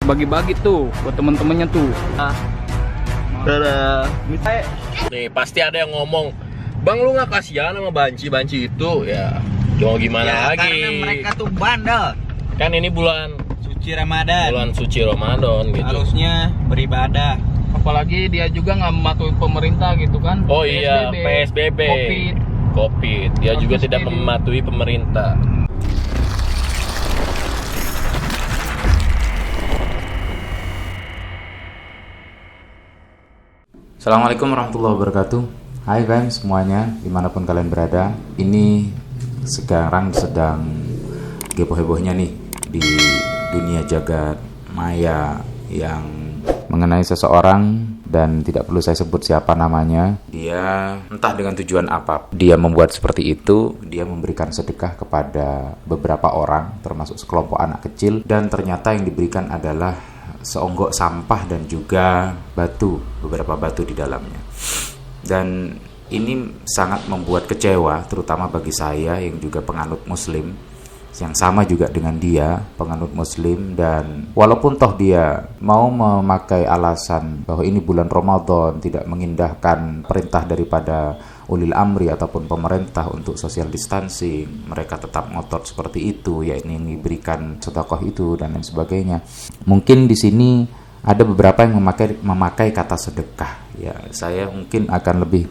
bagi-bagi tuh buat temen-temennya tuh. Nih pasti ada yang ngomong, Bang lu nggak kasihan sama banci-banci itu ya. Cuma gimana Ya, lagi? karena mereka tuh bandel. Kan ini bulan Suci Ramadan. suci Ramadan gitu. Harusnya beribadah. Apalagi dia juga nggak mematuhi pemerintah gitu kan. Oh iya, PSBB. Covid. Dia Harus juga tidak PSBB. mematuhi pemerintah. Assalamualaikum warahmatullahi wabarakatuh. Hai fans semuanya, dimanapun kalian berada. Ini sekarang sedang heboh-hebohnya nih di dunia jagat maya yang mengenai seseorang dan tidak perlu saya sebut siapa namanya. Dia entah dengan tujuan apa dia membuat seperti itu. Dia memberikan sedekah kepada beberapa orang, termasuk sekelompok anak kecil, dan ternyata yang diberikan adalah seonggok sampah dan juga batu, beberapa batu di dalamnya. Dan ini sangat membuat kecewa, terutama bagi saya yang juga penganut muslim, yang sama juga dengan dia, penganut muslim. Dan walaupun toh dia mau memakai alasan bahwa ini bulan Ramadan, tidak mengindahkan perintah daripada ulil amri ataupun pemerintah untuk social distancing, mereka tetap ngotot seperti itu, yakni diberikan sedekah itu dan lain sebagainya. Mungkin di sini ada beberapa yang memakai kata sedekah. Ya, saya mungkin akan lebih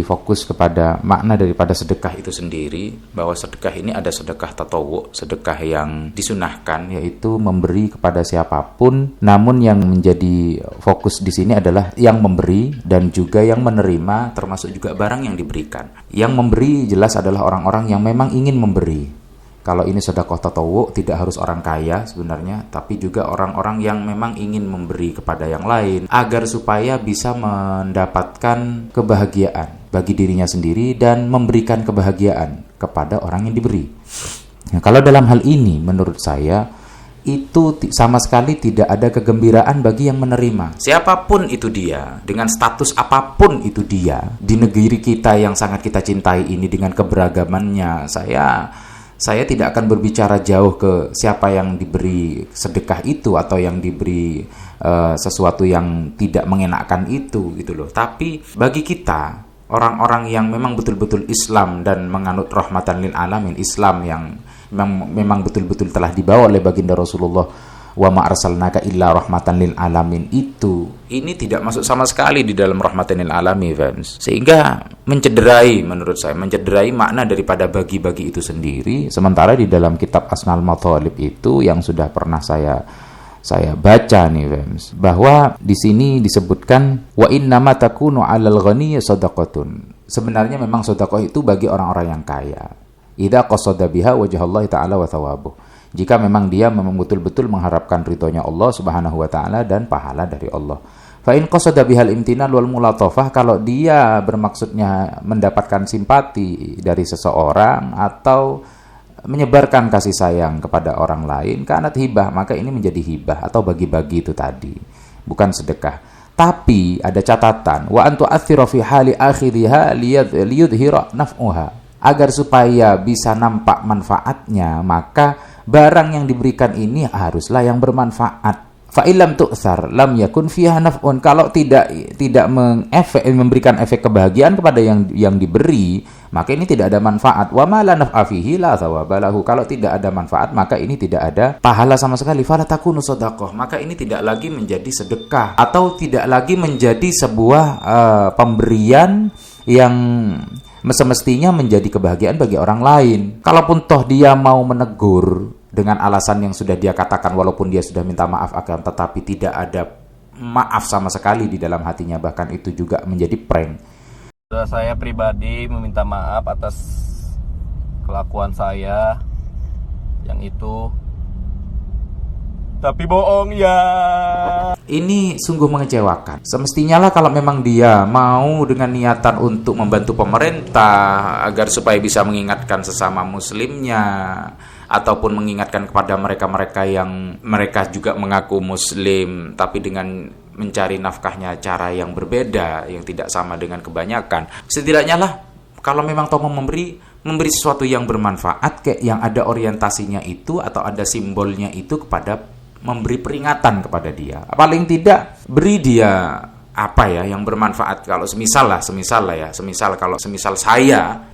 fokus kepada makna daripada sedekah itu sendiri, bahwa sedekah ini ada sedekah tatawwu, sedekah yang disunahkan, yaitu memberi kepada siapapun. Namun yang menjadi fokus di sini adalah yang memberi dan juga yang menerima, termasuk juga barang yang diberikan. Yang memberi jelas adalah orang-orang yang memang ingin memberi. Kalau ini sedekah tatawwu, tidak harus orang kaya sebenarnya, tapi juga orang-orang yang memang ingin memberi kepada yang lain agar supaya bisa mendapatkan kebahagiaan bagi dirinya sendiri dan memberikan kebahagiaan kepada orang yang diberi. Nah, kalau dalam hal ini menurut saya itu sama sekali tidak ada kegembiraan bagi yang menerima. Siapapun itu dia, dengan status apapun itu dia, di negeri kita yang sangat kita cintai ini dengan keberagamannya, saya tidak akan berbicara jauh ke siapa yang diberi sedekah itu atau yang diberi sesuatu yang tidak mengenakkan itu gitu loh. Tapi bagi kita, orang-orang yang memang betul-betul Islam dan menganut rahmatan lil alamin, Islam yang memang betul-betul telah dibawa oleh baginda Rasulullah, wa ma arsalnaka illa rahmatan lil alamin, ini tidak masuk sama sekali di dalam rahmatan lil alamin, fans. Sehingga menurut saya mencederai makna daripada bagi-bagi itu sendiri. Sementara di dalam kitab Asnal Mathalib itu yang sudah pernah saya baca nih, fans, bahwa di sini disebutkan wa innama takunu 'alal ghani sadaqatun. Sebenarnya memang sedekah itu bagi orang-orang yang kaya. Idza qasada biha wajhallahi ta'ala wa thawabuh. Jika memang dia memang betul-betul mengharapkan ridhonya Allah Subhanahu wa taala dan pahala dari Allah. Fa in qasada bihal imtinan wal mulatafah, kalau dia bermaksudnya mendapatkan simpati dari seseorang atau menyebarkan kasih sayang kepada orang lain, kanat hibah, maka ini menjadi hibah atau bagi-bagi itu tadi, bukan sedekah. Tapi ada catatan, wa antu athira fi hali akhiriha liyudhira naf'uha. Agar supaya bisa nampak manfaatnya, maka barang yang diberikan ini haruslah yang bermanfaat. Fa illam tu'thar lam yakun fiha naf'un. Kalau tidak memberikan efek kebahagiaan kepada yang diberi, maka ini tidak ada manfaat. Wa ma la naf'a fihi la thawaba lahu. Kalau tidak ada manfaat, maka ini tidak ada pahala sama sekali. Fala takunu shadaqah. Maka ini tidak lagi menjadi sedekah atau tidak lagi menjadi sebuah pemberian yang semestinya menjadi kebahagiaan bagi orang lain. Kalaupun toh dia mau menegur dengan alasan yang sudah dia katakan, walaupun dia sudah minta maaf akan tetapi tidak ada maaf sama sekali di dalam hatinya, bahkan itu juga menjadi prank. Saya pribadi meminta maaf atas kelakuan saya yang itu. Tapi bohong ya. Ini sungguh mengecewakan. Semestinya lah kalau memang dia mau dengan niatan untuk membantu pemerintah agar supaya bisa mengingatkan sesama muslimnya, ataupun mengingatkan kepada mereka-mereka yang mereka juga mengaku muslim tapi dengan mencari nafkahnya cara yang berbeda, yang tidak sama dengan kebanyakan. Setidaknya lah kalau memang toh memberi sesuatu yang bermanfaat, kayak yang ada orientasinya itu atau ada simbolnya itu kepada memberi peringatan kepada dia. Paling tidak beri dia apa ya yang bermanfaat. Kalau semisal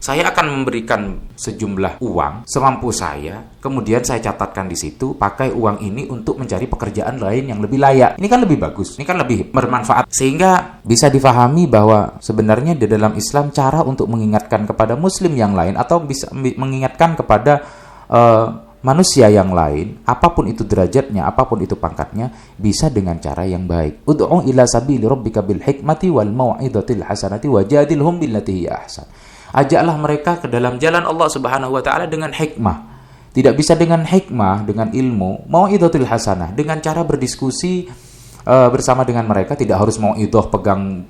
saya akan memberikan sejumlah uang semampu saya, kemudian saya catatkan di situ, pakai uang ini untuk mencari pekerjaan lain yang lebih layak. Ini kan lebih bagus, ini kan lebih bermanfaat, sehingga bisa difahami bahwa sebenarnya di dalam Islam cara untuk mengingatkan kepada muslim yang lain atau bisa mengingatkan kepada manusia yang lain, apapun itu derajatnya, apapun itu pangkatnya, bisa dengan cara yang baik. Ud'u ila sabili rabbika bil hikmati wal mau'izatil hasanati wajadilhum billati hiya ahsan. Ajaklah mereka ke dalam jalan Allah Subhanahu wa taala dengan hikmah. Tidak bisa dengan hikmah, dengan ilmu, mau'izatil hasanah, dengan cara berdiskusi bersama dengan mereka. Tidak harus mau'izah pegang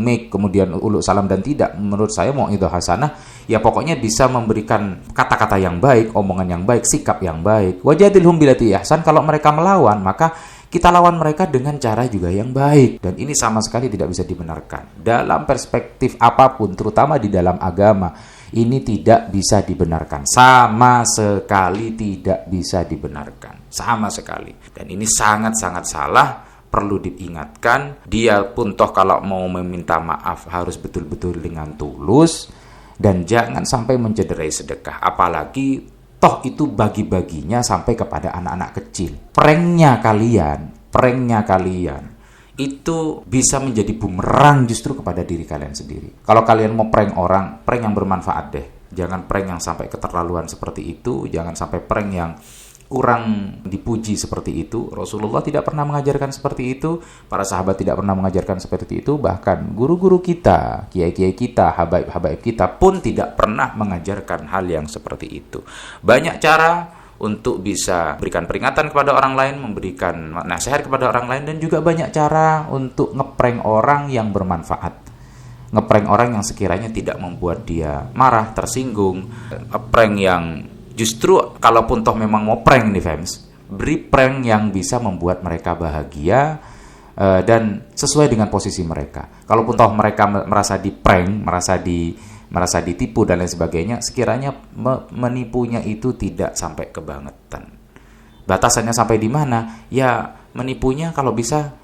mic kemudian uluk salam, dan tidak. Menurut saya mau'izah hasanah ya pokoknya bisa memberikan kata-kata yang baik, omongan yang baik, sikap yang baik. Wajadilhum billati ihsan. Kalau mereka melawan, maka kita lawan mereka dengan cara juga yang baik. Dan ini sama sekali tidak bisa dibenarkan dalam perspektif apapun, terutama di dalam agama. Ini tidak bisa dibenarkan, sama sekali tidak bisa dibenarkan, sama sekali. Dan ini sangat-sangat salah. Perlu diingatkan, dia pun toh kalau mau meminta maaf harus betul-betul dengan tulus, dan jangan sampai mencederai sedekah, apalagi toh itu bagi-baginya sampai kepada anak-anak kecil. Pranknya kalian itu bisa menjadi bumerang justru kepada diri kalian sendiri. Kalau kalian mau prank orang, prank yang bermanfaat deh. Jangan prank yang sampai keterlaluan seperti itu, jangan sampai prank yang kurang dipuji seperti itu. Rasulullah tidak pernah mengajarkan seperti itu, para sahabat tidak pernah mengajarkan seperti itu, bahkan guru-guru kita, kiai-kiai kita, habaib-habaib kita pun tidak pernah mengajarkan hal yang seperti itu. Banyak cara untuk bisa berikan peringatan kepada orang lain, memberikan nasihat kepada orang lain, dan juga banyak cara untuk ngeprank orang yang bermanfaat, ngeprank orang yang sekiranya tidak membuat dia marah, tersinggung, ngeprank yang justru kalaupun toh memang mau prank nih fans, beri prank yang bisa membuat mereka bahagia dan sesuai dengan posisi mereka. Kalaupun toh mereka merasa di prank, merasa ditipu dan lain sebagainya, sekiranya menipunya itu tidak sampai kebangetan. Batasannya sampai di mana? Ya menipunya kalau bisa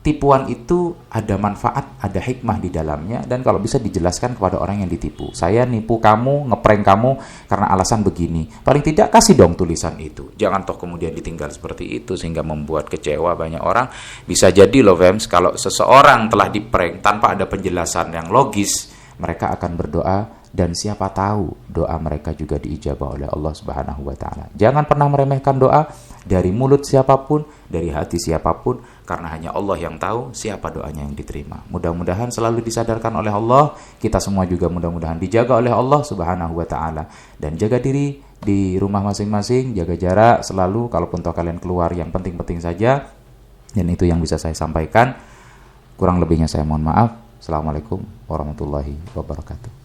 tipuan itu ada manfaat, ada hikmah di dalamnya, dan kalau bisa dijelaskan kepada orang yang ditipu. Saya nipu kamu, ngeprank kamu karena alasan begini. Paling tidak kasih dong tulisan itu. Jangan toh kemudian ditinggal seperti itu sehingga membuat kecewa banyak orang. Bisa jadi loh fans, kalau seseorang telah diprank tanpa ada penjelasan yang logis, mereka akan berdoa, dan siapa tahu doa mereka juga diijabah oleh Allah Subhanahu wa taala. Jangan pernah meremehkan doa dari mulut siapapun, dari hati siapapun, karena hanya Allah yang tahu siapa doanya yang diterima. Mudah-mudahan selalu disadarkan oleh Allah, kita semua juga mudah-mudahan dijaga oleh Allah Subhanahu wa taala. Dan jaga diri di rumah masing-masing, jaga jarak selalu, kalaupun toh kalian keluar yang penting-penting saja. Dan itu yang bisa saya sampaikan. Kurang lebihnya saya mohon maaf. Assalamualaikum warahmatullahi wabarakatuh.